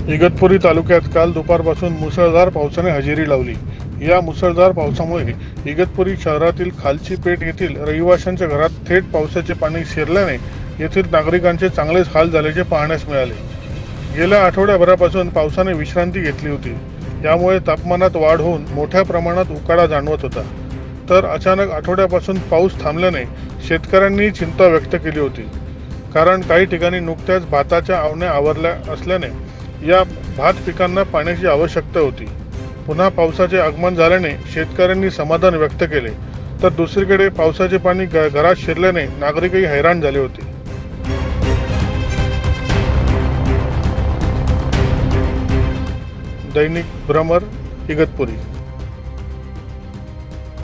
इगतपुरी तालुक्यात काल दुपारपासून मुसळधार पावसाने हजेरी लावली। या मुसळधार पावसामुळे इगतपुरी शहरातील खालची पेठ येथील रहिवाशांच्या घरात थेट पावसाचे पाणी शिरल्याने येथील नागरिकांचे चांगलेच हाल झाल्याचे पाहण्यास मिळाले। गेल्या आठवड्याभरापासून पावसाने विश्रांती घेतली होती, यामुळे तापमानात वाढ होऊन मोठ्या प्रमाणात उकाडा जाणवत होता। तर अचानक आठवड्यापासून पाऊस थांबल्याने शेतकऱ्यांनी चिंता व्यक्त केली होती, कारण काही ठिकाणी नुकत्याच भाताच्या आवण्या आवरल्या असल्याने या भात पिकांना पाण्याची आवश्यकता होती। पुन्हा पावसाचे आगमन झाल्याने शेतकऱ्यांनी समाधान व्यक्त केले, तर दुसरीकडे पावसाचे पाणी घरात शिरल्याने नागरिकही हैराण झाले होते। दैनिक भ्रमर, इगतपुरी।